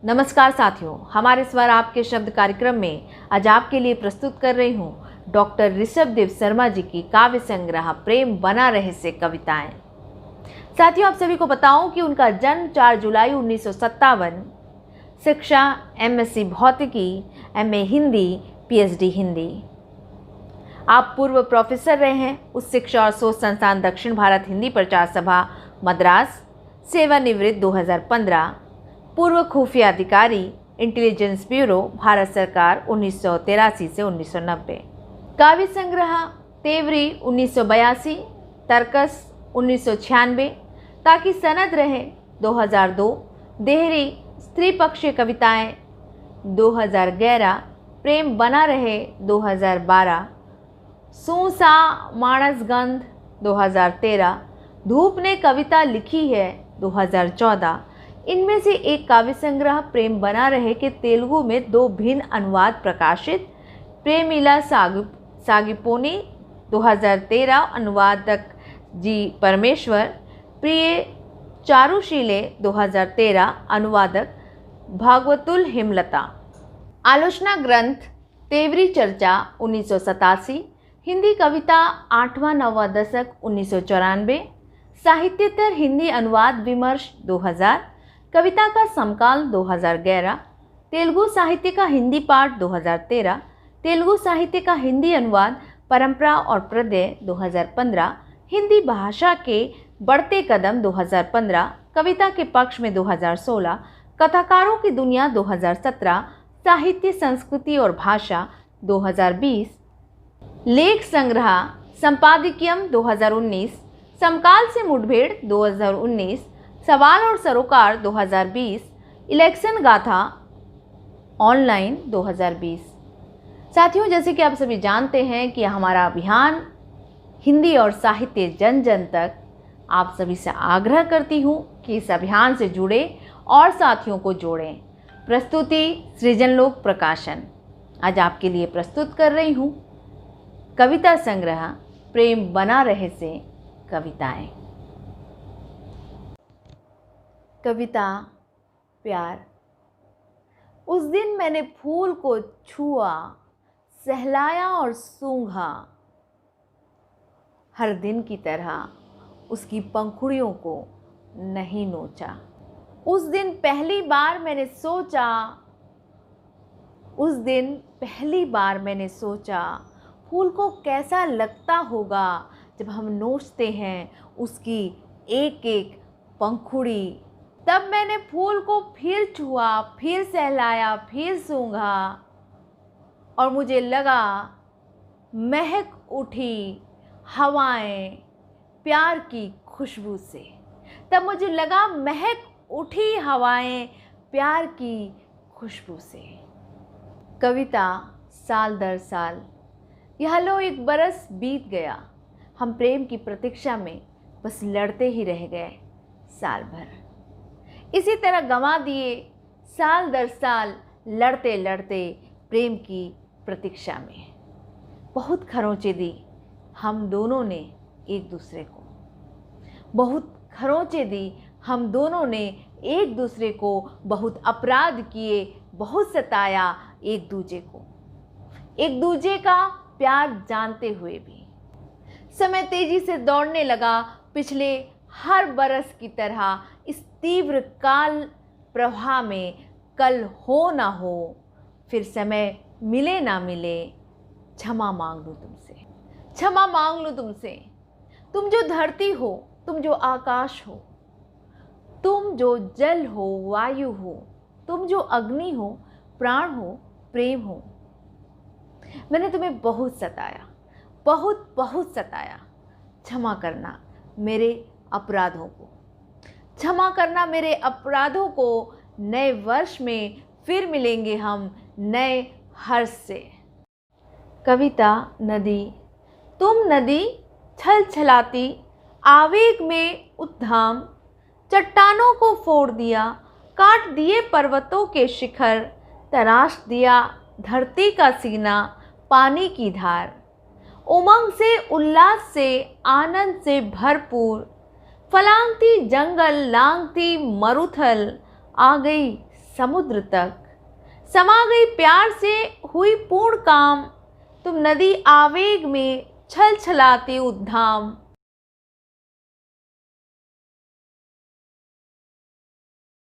नमस्कार साथियों, हमारे स्वर आपके शब्द कार्यक्रम में आज आपके लिए प्रस्तुत कर रही हूँ डॉक्टर ऋषभदेव शर्मा जी की काव्य संग्रह प्रेम बना रहे से कविताएं। साथियों, आप सभी को बताऊं कि उनका जन्म 4 जुलाई 1957, शिक्षा MSc भौतिकी, MA हिंदी, PhD हिंदी। आप पूर्व प्रोफेसर रहे हैं उच्च शिक्षा और शोध संस्थान दक्षिण भारत हिंदी प्रचार सभा मद्रास, सेवानिवृत्त 2015, पूर्व खुफिया अधिकारी इंटेलिजेंस ब्यूरो भारत सरकार 1983 से 1990। काव्य संग्रह तेवरी 1982, तर्कस 1996, ताकि सनद रहे 2002, देहरी स्त्री पक्षीय कविताएं 2011, प्रेम बना रहे 2012, सूसा मानसगंध 2013, धूप ने कविता लिखी है 2014। इनमें से एक काव्य संग्रह प्रेम बना रहे के तेलुगु में 2 भिन्न अनुवाद प्रकाशित, प्रेमिला सागिपोनी 2013, अनुवादक जी परमेश्वर, प्रिय चारुशीले 2013, अनुवादक भागवतुल हिमलता। आलोचना ग्रंथ तेवरी चर्चा 1987, हिंदी कविता 8वां-9वां दशक 1994, साहित्यतर हिंदी अनुवाद विमर्श 2000, कविता का समकाल 2011, तेलुगु साहित्य का हिंदी पाठ 2013, तेलुगु साहित्य का हिंदी अनुवाद परंपरा और प्रत्यय 2015, हिंदी भाषा के बढ़ते कदम 2015, कविता के पक्ष में 2016, कथाकारों की दुनिया 2017, साहित्य संस्कृति और भाषा 2020, लेख संग्रह संपादकीयम 2019, समकाल से मुठभेड़ 2019, सवाल और सरोकार 2020, इलेक्शन गाथा ऑनलाइन 2020। साथियों, जैसे कि आप सभी जानते हैं कि हमारा अभियान हिंदी और साहित्य जन जन तक, आप सभी से आग्रह करती हूँ कि इस अभियान से जुड़े और साथियों को जोड़ें। प्रस्तुति सृजन लोक प्रकाशन। आज आपके लिए प्रस्तुत कर रही हूँ कविता संग्रह प्रेम बना रहे से कविताएं। कविता प्यार। उस दिन मैंने फूल को छुआ, सहलाया और सूंघा, हर दिन की तरह उसकी पंखुड़ियों को नहीं नोचा। उस दिन पहली बार मैंने सोचा फूल को कैसा लगता होगा जब हम नोचते हैं उसकी एक एक पंखुड़ी। तब मैंने फूल को फिर छुआ, फिर सहलाया, फिर सूंघा और मुझे लगा महक उठी हवाएं प्यार की खुशबू से। तब मुझे लगा महक उठी हवाएं प्यार की खुशबू से। कविता साल दर साल। यह लो 1 बरस बीत गया, हम प्रेम की प्रतीक्षा में बस लड़ते ही रह गए साल भर। इसी तरह गंवा दिए साल दर साल, लड़ते लड़ते प्रेम की प्रतीक्षा में। बहुत खरोंचे दी हम दोनों ने एक दूसरे को, बहुत खरोंचे दी हम दोनों ने एक दूसरे को, बहुत अपराध किए, बहुत सताया एक दूजे को, एक दूजे का प्यार जानते हुए भी। समय तेजी से दौड़ने लगा पिछले हर बरस की तरह, इस तीव्र काल प्रवाह में कल हो ना हो, फिर समय मिले ना मिले, क्षमा मांग लूँ तुमसे, क्षमा मांग लूँ तुमसे। तुम जो धरती हो, तुम जो आकाश हो, तुम जो जल हो, वायु हो, तुम जो अग्नि हो, प्राण हो, प्रेम हो। मैंने तुम्हें बहुत सताया, बहुत बहुत सताया। क्षमा करना मेरे अपराधों को, क्षमा करना मेरे अपराधों को। नए वर्ष में फिर मिलेंगे हम नए हर्ष से। कविता नदी। तुम नदी छल छलाती आवेग में उद्धाम, चट्टानों को फोड़ दिया, काट दिए पर्वतों के शिखर, तराश दिया धरती का सीना, पानी की धार। उमंग से, उल्लास से, आनंद से भरपूर, फलांगती जंगल, लांगती मरुथल, आ गई समुद्र तक, समा गई प्यार से हुई पूर्ण काम, तुम नदी आवेग में छल छलाते उद्धाम।